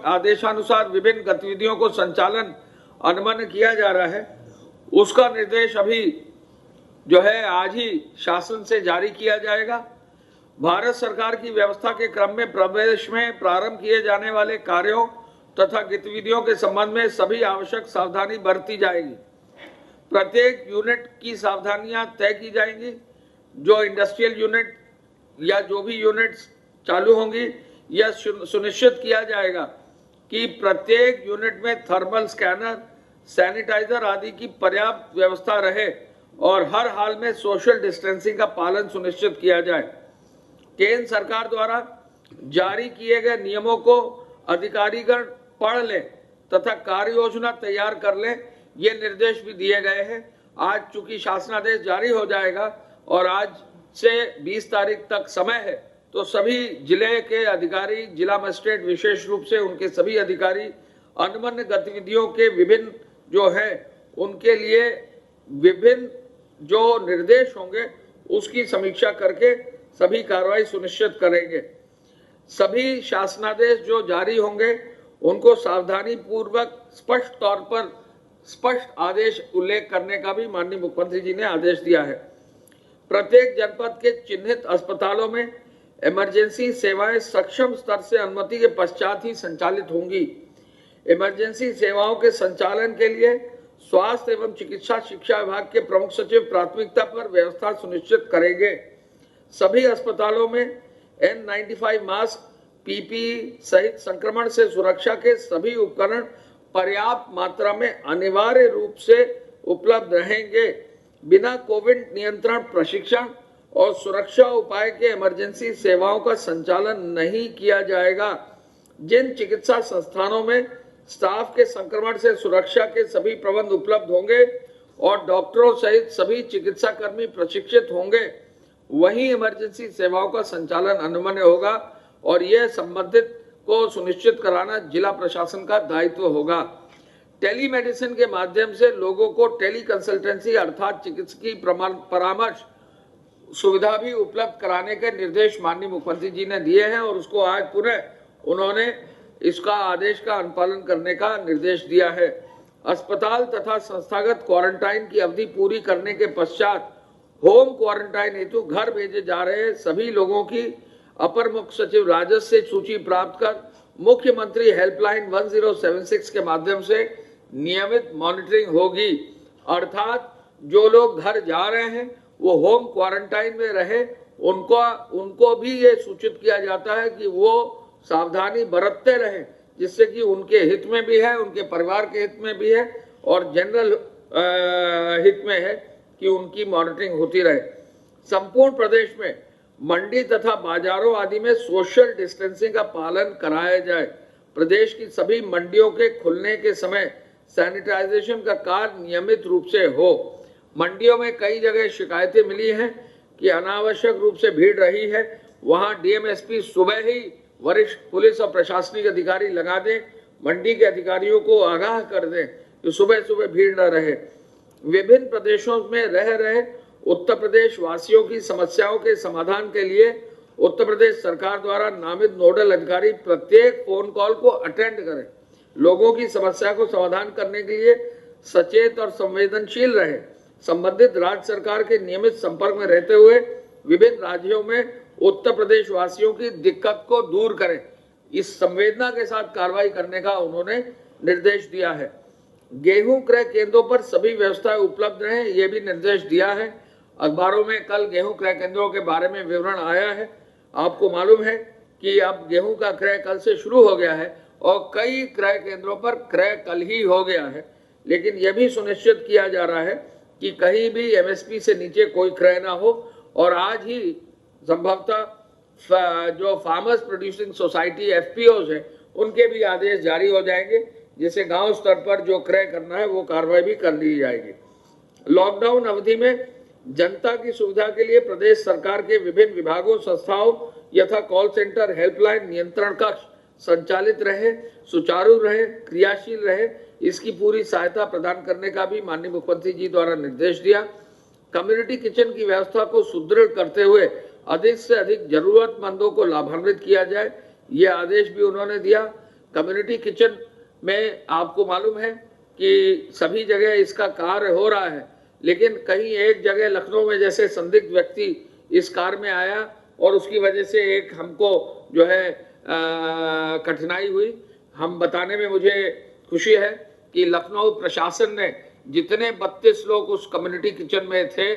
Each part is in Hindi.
आदेशानुसार विभिन्न गतिविधियों को संचालन अनुमन्न किया जा रहा है, उसका निर्देश अभी जो है आज ही शासन से जारी किया जाएगा। भारत सरकार की व्यवस्था के क्रम में प्रदेश में प्रारंभ किए जाने वाले कार्यों तथा गतिविधियों के संबंध में सभी आवश्यक सावधानी बरती जाएगी। प्रत्येक यूनिट की सावधानियां तय की जाएंगी। जो इंडस्ट्रियल यूनिट या जो भी यूनिट्स चालू होंगी, यह सुनिश्चित किया जाएगा कि प्रत्येक यूनिट में थर्मल स्कैनर, सैनिटाइजर आदि की पर्याप्त व्यवस्था रहे और हर हाल में सोशल डिस्टेंसिंग का पालन सुनिश्चित किया जाए। केंद्र सरकार द्वारा जारी किए गए नियमों को अधिकारीगण पढ़ लें तथा कार्य योजना तैयार कर लें, ये निर्देश भी दिए गए हैं। आज चूंकि शासनादेश जारी हो जाएगा और आज से 20 तारीख तक समय है, तो सभी जिले के अधिकारी, जिला मजिस्ट्रेट विशेष रूप से उनके सभी अधिकारी अनुमन्य गतिविधियों के विभिन्न जो है उनके लिए विभिन्न जो निर्देश होंगे उसकी समीक्षा करके सभी कार्रवाई सुनिश्चित करेंगे। सभी शासनादेश जो जारी होंगे उनको सावधानी पूर्वक स्पष्ट तौर पर स्पष्ट आदेश उल्लेख करने का भी माननीय मुख्यमंत्री जी ने आदेश दिया है। प्रत्येक जनपद के चिन्हित अस्पतालों में इमरजेंसी सेवाएं सक्षम स्तर से अनुमति के पश्चात ही संचालित होंगी। इमरजेंसी सेवाओं के संचालन के लिए स्वास्थ्य एवं चिकित्सा शिक्षा विभाग के प्रमुख सचिव प्राथमिकता पर व्यवस्था सुनिश्चित करेंगे। सभी अस्पतालों में N95 मास्क, PPE सहित संक्रमण से सुरक्षा के सभी उपकरण पर्याप्त मात्रा में अनिवार्य रूप से उपलब्ध रहेंगे। बिना कोविड नियंत्रण प्रशिक्षण और सुरक्षा उपाय के इमरजेंसी सेवाओं का संचालन नहीं किया जाएगा। जिन चिकित्सा संस्थानों में स्टाफ के संक्रमण से सुरक्षा के सभी प्रबंध उपलब्ध होंगे और डॉक्टरों सहित सभी चिकित्सा कर्मी प्रशिक्षित होंगे, वहीं इमरजेंसी सेवाओं का संचालन अनुमन्य होगा और यह संबंधित को सुनिश्चित कराना जिला प्रशासन का दायित्व होगा। टेलीमेडिसिन के माध्यम से लोगों को टेली कंसल्टेंसी अर्थात चिकित्सकीय परामर्श सुविधा भी उपलब्ध कराने के निर्देश माननीय मुख्यमंत्री जी ने दिए हैं और उसको आज पुनः उन्होंने इसका आदेश का अनुपालन करने का निर्देश दिया है। अस्पताल तथा संस्थागत क्वारंटाइन की अवधि पूरी करने के पश्चात होम क्वारंटाइन हेतु घर भेजे जा रहे सभी लोगों की अपर मुख्य सचिव राजस्व से सूची प्राप्त कर मुख्यमंत्री हेल्पलाइन 1076 के माध्यम से नियमित मॉनिटरिंग होगी। अर्थात जो लोग घर जा रहे हैं वो होम क्वारंटाइन में रहे, उनको भी ये सूचित किया जाता है कि वो सावधानी बरतते रहें, जिससे कि उनके हित में भी है, उनके परिवार के हित में भी है और जनरल हित में है कि उनकी मॉनिटरिंग होती रहे। संपूर्ण प्रदेश में मंडी तथा बाजारों आदि में सोशल डिस्टेंसिंग का पालन कराया जाए। प्रदेश की सभी मंडियों के खुलने के समय सैनिटाइजेशन का कार्य नियमित रूप से हो। मंडियों में कई जगह शिकायतें मिली हैं कि अनावश्यक रूप से भीड़ रही है, वहां डीएमएसपी सुबह ही वरिष्ठ पुलिस और प्रशासनिक अधिकारी लगा दें, मंडी के अधिकारियों को आगाह कर दें कि सुबह सुबह भीड़ न रहे। विभिन्न प्रदेशों में रह रहे उत्तर प्रदेश वासियों की समस्याओं के समाधान के लिए उत्तर प्रदेश सरकार द्वारा नामित नोडल अधिकारी प्रत्येक फोन कॉल को अटेंड करें। लोगों की समस्या को समाधान करने के लिए सचेत और संवेदनशील रहे। संबंधित राज्य सरकार के नियमित संपर्क में रहते हुए विभिन्न राज्यों में उत्तर प्रदेश वासियों की दिक्कत को दूर करें। इस संवेदना के साथ कार्रवाई करने का उन्होंने निर्देश दिया है। गेहूं क्रय केंद्रों पर सभी व्यवस्थाएं उपलब्ध रहें, यह भी निर्देश दिया है। अखबारों में कल गेहूं क्रय केंद्रों के बारे में विवरण आया है। आपको मालूम है कि अब गेहूं का क्रय कल से शुरू हो गया है और कई क्रय केंद्रों पर क्रय कल ही हो गया है, लेकिन यह भी सुनिश्चित किया जा रहा है कि कहीं भी एमएसपी से नीचे कोई क्रय ना हो। और आज ही संभवतः जो फार्मर्स प्रोड्यूसिंग सोसाइटी एफपीओज है उनके भी आदेश जारी हो जाएंगे, जिसे गांव स्तर पर जो क्रय करना है वो कार्रवाई भी कर ली जाएगी। लॉकडाउन अवधि में जनता की सुविधा के लिए प्रदेश सरकार के विभिन्न विभागों, संस्थाओं यथा कॉल सेंटर, हेल्पलाइन, नियंत्रण कक्ष संचालित रहे, सुचारू रहे, क्रियाशील रहे, इसकी पूरी सहायता प्रदान करने का भी माननीय मुख्यमंत्री जी द्वारा निर्देश दिया। कम्युनिटी किचन की व्यवस्था को सुदृढ़ करते हुए अधिक से अधिक जरूरतमंदों को लाभान्वित किया जाए, यह आदेश भी उन्होंने दिया। कम्युनिटी किचन में आपको मालूम है कि सभी जगह इसका कार्य हो रहा है, लेकिन कहीं एक जगह लखनऊ में जैसे संदिग्ध व्यक्ति इस कार में आया और उसकी वजह से एक हमको जो है कठिनाई हुई। हम बताने में मुझे खुशी है कि लखनऊ प्रशासन ने जितने 32 लोग उस कम्युनिटी किचन में थे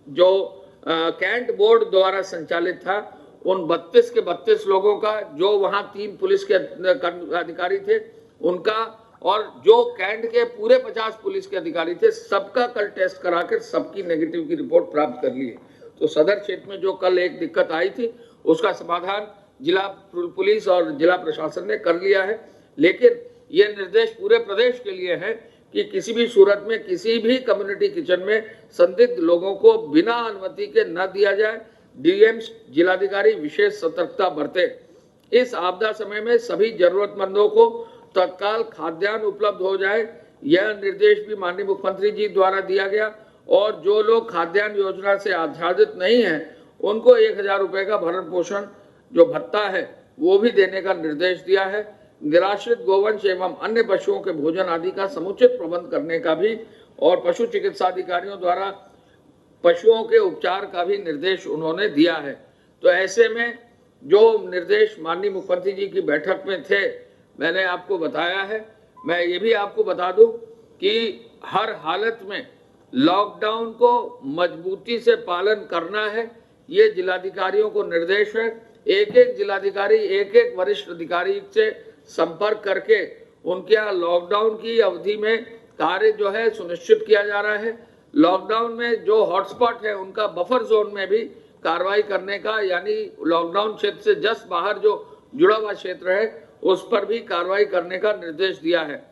जो कैंट बोर्ड द्वारा संचालित था, उन 32 के 32 लोगों का, जो वहां 3 पुलिस के अधिकारी थे उनका, और जो कैंट के पूरे 50 पुलिस के अधिकारी थे, सबका कल टेस्ट कराकर सबकी नेगेटिव की रिपोर्ट प्राप्त कर ली है। तो सदर क्षेत्र में जो कल एक दिक्कत आई थी उसका समाधान जिला पुलिस और जिला प्रशासन ने कर लिया है। लेकिन ये निर्देश पूरे प्रदेश के लिए है कि किसी भी सूरत में किसी भी कम्युनिटी किचन में संदिग्ध लोगों को बिना अनुमति के न दिया जाए। डीएम्स जिलाधिकारी विशेष सतर्कता बरते। इस आपदा समय में सभी जरूरतमंदों को तत्काल खाद्यान्न उपलब्ध हो जाए, यह निर्देश भी माननीय मुख्यमंत्री जी द्वारा दिया गया। और जो लोग खाद्यान्न योजना से आच्छादित नहीं है उनको 1000 रुपए का भरण पोषण जो भत्ता है वो भी देने का निर्देश दिया है। निराश्रित गोवंश एवं अन्य पशुओं के भोजन आदि का समुचित प्रबंध करने का भी और पशु चिकित्सा अधिकारियों द्वारा पशुओं के उपचार का भी निर्देश उन्होंने दिया है। तो ऐसे में जो निर्देश माननीय मुख्यमंत्री जी की बैठक में थे मैंने आपको बताया है। मैं ये भी आपको बता दूं कि हर हालत में लॉकडाउन को मजबूती से पालन करना है, ये जिलाधिकारियों को निर्देश है। एक एक जिलाधिकारी एक एक वरिष्ठ अधिकारी से संपर्क करके उनके यहाँ लॉकडाउन की अवधि में कार्य जो है सुनिश्चित किया जा रहा है। लॉकडाउन में जो हॉटस्पॉट है उनका बफर जोन में भी कार्रवाई करने का, यानी लॉकडाउन क्षेत्र से जस्ट बाहर जो जुड़ा हुआ क्षेत्र है उस पर भी कार्रवाई करने का निर्देश दिया है।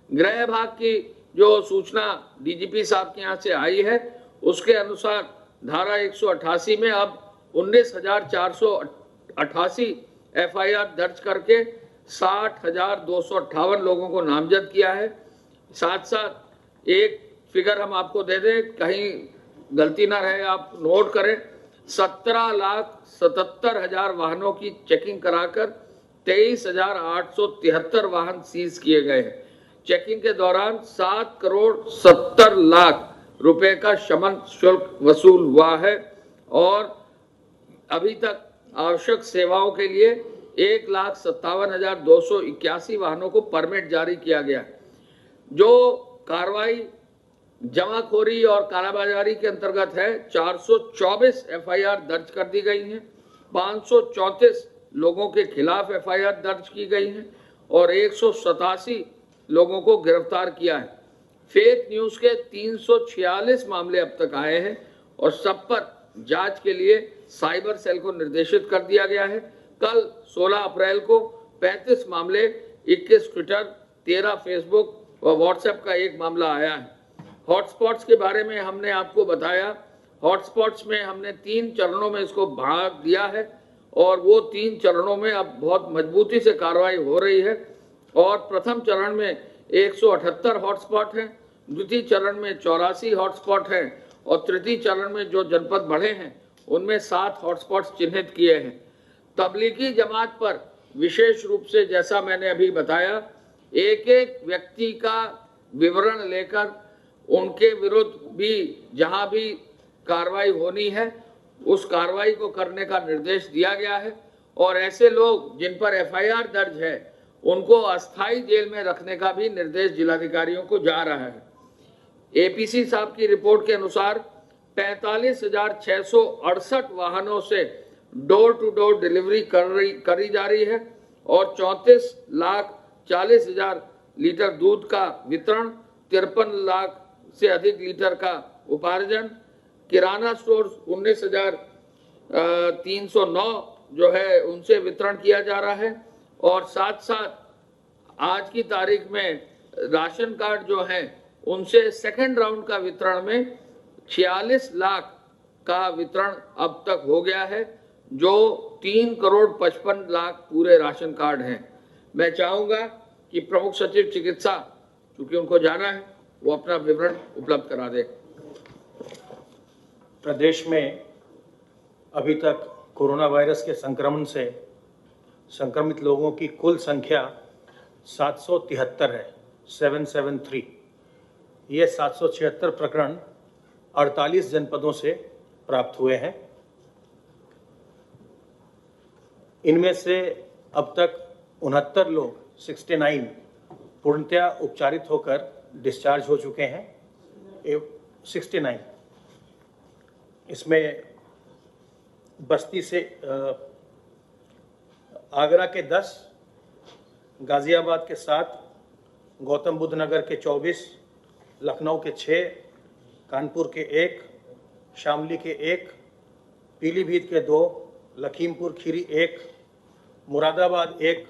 गृह विभाग की जो सूचना डीजीपी साहब के यहाँ से आई है उसके अनुसार धारा 188 में अब 19,488 एफआईआर दर्ज करके 60,258 लोगों को नामजद किया है। साथ साथ एक फिगर हम आपको दे दें, कहीं गलती ना रहे, आप नोट करें। 17,77,000 वाहनों की चेकिंग कराकर 23,873 वाहन सीज किए गए हैं। चेकिंग के दौरान 7,70,00,000 रुपए का शमन शुल्क वसूल हुआ है और अभी तक आवश्यक सेवाओं के लिए 1,57,281 वाहनों को परमिट जारी किया गया है। जो कार्रवाई जमाखोरी और कालाबाजारी के अंतर्गत है 424 एफआईआर दर्ज कर दी गई हैं, 534 लोगों के खिलाफ एफआईआर दर्ज की गई हैं और 187 लोगों को गिरफ्तार किया है। फेक न्यूज के 346 मामले अब तक आए हैं और सब पर जांच के लिए साइबर सेल को निर्देशित कर दिया गया है। कल 16 अप्रैल को 35 मामले, 21 ट्विटर, 13 फेसबुक और व्हाट्सएप का एक मामला आया है। हॉटस्पॉट्स के बारे में हमने आपको बताया। हॉटस्पॉट्स में हमने 3 चरणों में इसको भाग दिया है और वो 3 चरणों में अब बहुत मजबूती से कार्रवाई हो रही है। और प्रथम चरण में 178 हॉटस्पॉट हैं, द्वितीय चरण में 84 हॉटस्पॉट हैं और तृतीय चरण में जो जनपद बढ़े हैं उनमें 7 हॉटस्पॉट्स चिन्हित किए हैं। तबलीगी जमात पर विशेष रूप से जैसा मैंने अभी बताया, एक एक व्यक्ति का विवरण लेकर उनके विरुद्ध भी जहां भी कार्रवाई होनी है उस कार्रवाई को करने का निर्देश दिया गया है। और ऐसे लोग जिन पर एफआईआर दर्ज है उनको अस्थायी जेल में रखने का भी निर्देश जिलाधिकारियों को जा रहा है। एपीसी साहब की रिपोर्ट के अनुसार 45,668 वाहनों से डोर टू डोर डिलीवरी करी जा रही है और 34,40,000 लीटर दूध का वितरण, 53 लाख से अधिक लीटर का उपार्जन, किराना स्टोर 19,309 जो है उनसे वितरण किया जा रहा है। और साथ साथ आज की तारीख में राशन कार्ड जो है उनसे सेकंड राउंड का वितरण में 46 लाख का वितरण अब तक हो गया है, जो 3,55,00,000 पूरे राशन कार्ड हैं। मैं चाहूंगा कि प्रमुख सचिव चिकित्सा, चूंकि उनको जाना है, वो अपना विवरण उपलब्ध करा दे। प्रदेश में अभी तक कोरोना वायरस के संक्रमण से संक्रमित लोगों की कुल संख्या 773 है, 773। ये 776 प्रकरण 48 जनपदों से प्राप्त हुए हैं। इनमें से अब तक 69 लोग 69 पूर्णतया उपचारित होकर डिस्चार्ज हो चुके हैं। 69 इसमें बस्ती से आगरा के 10, गाज़ियाबाद के 7, गौतम बुद्ध नगर के 24, लखनऊ के 6, कानपुर के 1, शामली के 1, पीलीभीत के 2, लखीमपुर खीरी 1, मुरादाबाद 1,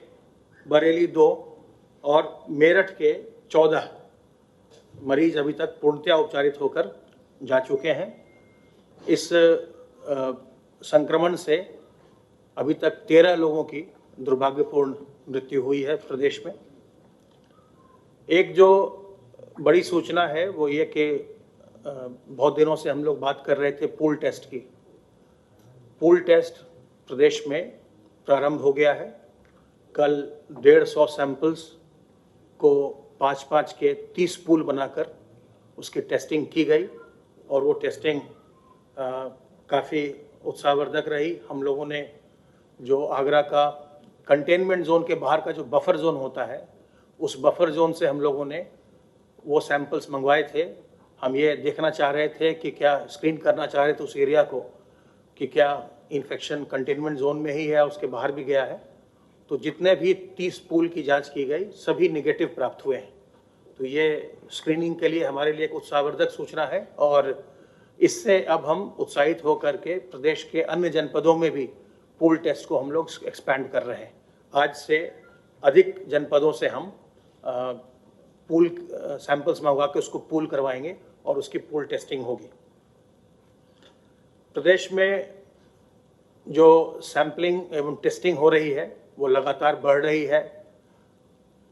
बरेली 2 और मेरठ के 14 मरीज अभी तक पूर्णतया उपचारित होकर जा चुके हैं। इस संक्रमण से अभी तक 13 लोगों की दुर्भाग्यपूर्ण मृत्यु हुई है प्रदेश में। एक जो बड़ी सूचना है वो ये कि बहुत दिनों से हम लोग बात कर रहे थे पूल टेस्ट की। पूल टेस्ट प्रदेश में प्रारंभ हो गया है। कल 150 सैंपल्स को 5-5 के 30 पूल बनाकर उसकी टेस्टिंग की गई और वो टेस्टिंग काफ़ी उत्साहवर्धक रही। हम लोगों ने जो आगरा का कंटेनमेंट जोन के बाहर का जो बफर जोन होता है, उस बफर जोन से हम लोगों ने वो सैंपल्स मंगवाए थे। हम ये देखना चाह रहे थे कि क्या स्क्रीन करना चाह रहे थे उस एरिया को कि क्या इन्फेक्शन कंटेनमेंट जोन में ही है, उसके बाहर भी गया है। तो जितने भी 30 पूल की जांच की गई सभी नेगेटिव प्राप्त हुए हैं। तो ये स्क्रीनिंग के लिए हमारे लिए एक उत्साहवर्धक सूचना है और इससे अब हम उत्साहित होकर के प्रदेश के अन्य जनपदों में भी पूल टेस्ट को हम लोग एक्सपैंड कर रहे हैं। आज से अधिक जनपदों से हम पूल सैंपल्स मंगवा के उसको पूल करवाएंगे और उसकी पूल टेस्टिंग होगी। प्रदेश में जो सैंपलिंग एवं टेस्टिंग हो रही है वो लगातार बढ़ रही है।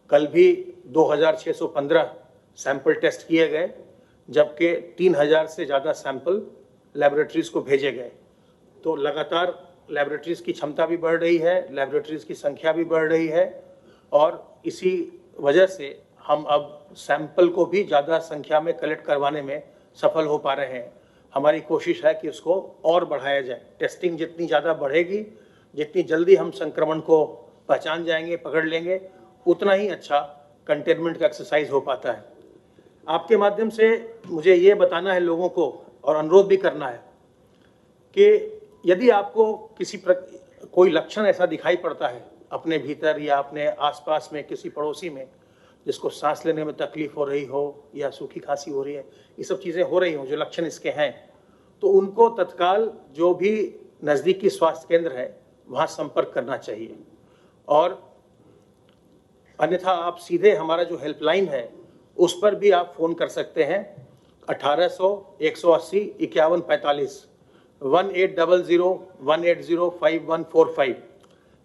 कल भी 2615 सैंपल टेस्ट किए गए, जबकि 3000 से ज़्यादा सैंपल लैबोरेटरीज को भेजे गए। तो लगातार लैबोरेटरीज की क्षमता भी बढ़ रही है, लैबोरेटरीज की संख्या भी बढ़ रही है और इसी वजह से हम अब सैंपल को भी ज़्यादा संख्या में कलेक्ट करवाने में सफल हो पा रहे हैं। हमारी कोशिश है कि उसको और बढ़ाया जाए। टेस्टिंग जितनी ज़्यादा बढ़ेगी, जितनी जल्दी हम संक्रमण को पहचान जाएंगे, पकड़ लेंगे, उतना ही अच्छा कंटेनमेंट का एक्सरसाइज हो पाता है। आपके माध्यम से मुझे ये बताना है लोगों को और अनुरोध भी करना है कि यदि आपको कोई लक्षण ऐसा दिखाई पड़ता है अपने भीतर या अपने आसपास में किसी पड़ोसी में, जिसको सांस लेने में तकलीफ हो रही हो या सूखी खांसी हो रही है, ये सब चीज़ें हो रही हों जो लक्षण इसके हैं, तो उनको तत्काल जो भी नज़दीकी स्वास्थ्य केंद्र है वहाँ संपर्क करना चाहिए। और अन्यथा आप सीधे हमारा जो हेल्पलाइन है उस पर भी आप फ़ोन कर सकते हैं 1800 180 5145 1800-180-5145।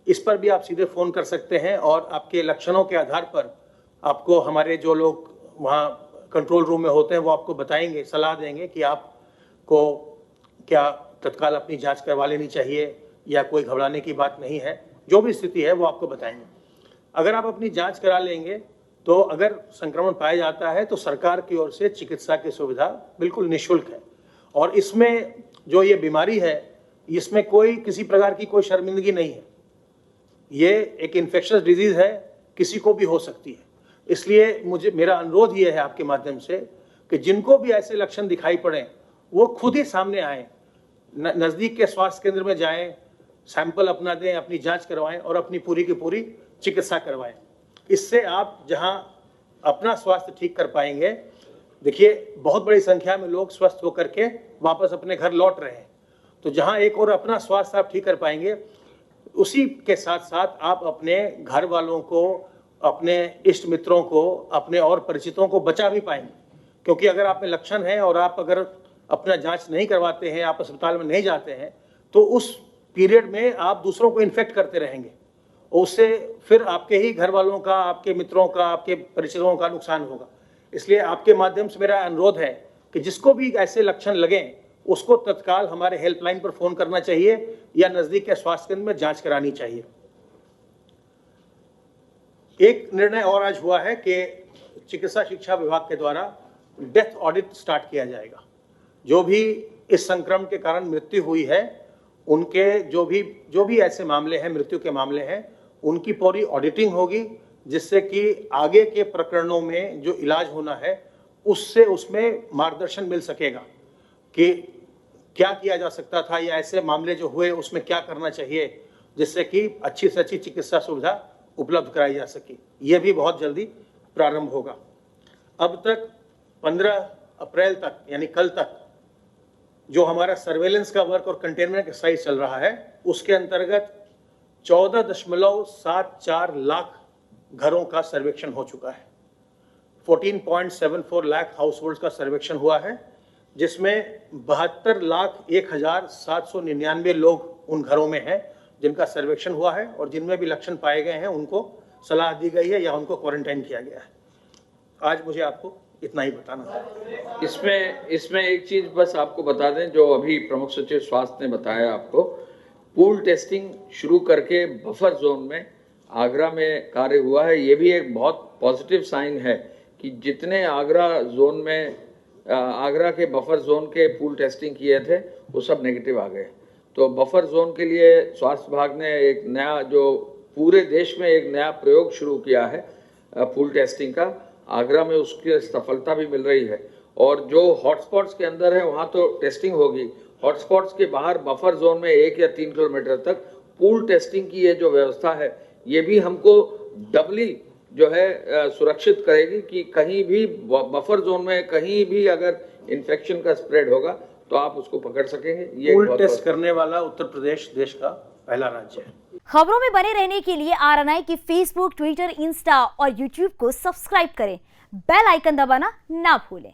इस पर भी आप सीधे फ़ोन कर सकते हैं और आपके लक्षणों के आधार पर आपको हमारे जो लोग वहाँ कंट्रोल रूम में होते हैं वो आपको बताएंगे, सलाह देंगे कि आपको क्या तत्काल अपनी जांच करवा लेनी चाहिए या कोई घबराने की बात नहीं है। जो भी स्थिति है वो आपको बताएंगे। अगर आप अपनी जांच करा लेंगे तो अगर संक्रमण पाया जाता है तो सरकार की ओर से चिकित्सा की सुविधा बिल्कुल निःशुल्क है। और इसमें जो ये बीमारी है, इसमें कोई किसी प्रकार की कोई शर्मिंदगी नहीं है। ये एक इन्फेक्शस डिजीज़ है, किसी को भी हो सकती है। इसलिए मेरा अनुरोध ये है आपके माध्यम से कि जिनको भी ऐसे लक्षण दिखाई पड़े वो खुद ही सामने आएँ, नज़दीक के स्वास्थ्य केंद्र में जाएं, सैंपल अपना दें, अपनी जांच करवाएं और अपनी पूरी की पूरी चिकित्सा करवाएं। इससे आप जहां अपना स्वास्थ्य ठीक कर पाएंगे, देखिए बहुत बड़ी संख्या में लोग स्वस्थ होकर के वापस अपने घर लौट रहे हैं। तो जहां एक और अपना स्वास्थ्य आप ठीक कर पाएंगे, उसी के साथ साथ आप अपने घर वालों को, अपने इष्ट मित्रों को, अपने और परिचितों को बचा भी पाएंगे। क्योंकि अगर आप में लक्षण है और आप अगर अपना जांच नहीं करवाते हैं, आप अस्पताल में नहीं जाते हैं, तो उस पीरियड में आप दूसरों को इन्फेक्ट करते रहेंगे। उससे फिर आपके ही घर वालों का, आपके मित्रों का, आपके परिचितों का नुकसान होगा। इसलिए आपके माध्यम से मेरा अनुरोध है कि जिसको भी ऐसे लक्षण लगें उसको तत्काल हमारे हेल्पलाइन पर फ़ोन करना चाहिए या नज़दीक के स्वास्थ्य केंद्र में जांच करानी चाहिए। एक निर्णय और आज हुआ है कि चिकित्सा शिक्षा विभाग के द्वारा डेथ ऑडिट स्टार्ट किया जाएगा। जो भी इस संक्रमण के कारण मृत्यु हुई है, उनके जो भी ऐसे मामले हैं, मृत्यु के मामले हैं, उनकी पूरी ऑडिटिंग होगी, जिससे कि आगे के प्रकरणों में जो इलाज होना है उसमें मार्गदर्शन मिल सकेगा कि क्या किया जा सकता था या ऐसे मामले जो हुए उसमें क्या करना चाहिए, जिससे कि अच्छी से अच्छी चिकित्सा सुविधा उपलब्ध कराई जा सके। यह भी बहुत जल्दी प्रारंभ होगा। अब तक 15 अप्रैल तक यानी कल तक जो हमारा सर्वेलेंस का वर्क और कंटेनमेंट एक्सरसाइज चल रहा है, उसके अंतर्गत 14.74 लाख घरों का सर्वेक्षण हो चुका है। 14.74 लाख हाउस होल्ड का सर्वेक्षण हुआ है, जिसमें 72,01,799 लोग उन घरों में हैं जिनका सर्वेक्षण हुआ है, और जिनमें भी लक्षण पाए गए हैं उनको सलाह दी गई है या उनको क्वारंटाइन किया गया है। आज मुझे आपको इतना ही बताना था। इसमें एक चीज बस आपको बता दें, जो अभी प्रमुख सचिव स्वास्थ्य ने बताया आपको, पूल टेस्टिंग शुरू करके बफर जोन में आगरा में कार्य हुआ है। ये भी एक बहुत पॉजिटिव साइन है कि जितने आगरा के बफर जोन के पूल टेस्टिंग किए थे वो सब नेगेटिव आ गए। तो बफर जोन के लिए स्वास्थ्य विभाग ने एक नया, जो पूरे देश में एक नया प्रयोग शुरू किया है पूल टेस्टिंग का, आगरा में उसकी सफलता भी मिल रही है। और जो हॉटस्पॉट्स के अंदर है वहाँ तो टेस्टिंग होगी, हॉटस्पॉट्स के बाहर बफर जोन में 1 या 3 किलोमीटर तक पूल टेस्टिंग की ये जो व्यवस्था है, ये भी हमको डबली जो है सुरक्षित करेगी कि कहीं भी बफर जोन में कहीं भी अगर इन्फेक्शन का स्प्रेड होगा तो आप उसको पकड़ सकेंगे। ये पूल टेस्ट करने वाला उत्तर प्रदेश देश का पहला राज्य है। खबरों में बने रहने के लिए RNI की फेसबुक, ट्विटर, इंस्टा और यूट्यूब को सब्सक्राइब करें। बेल आइकन दबाना ना भूलें।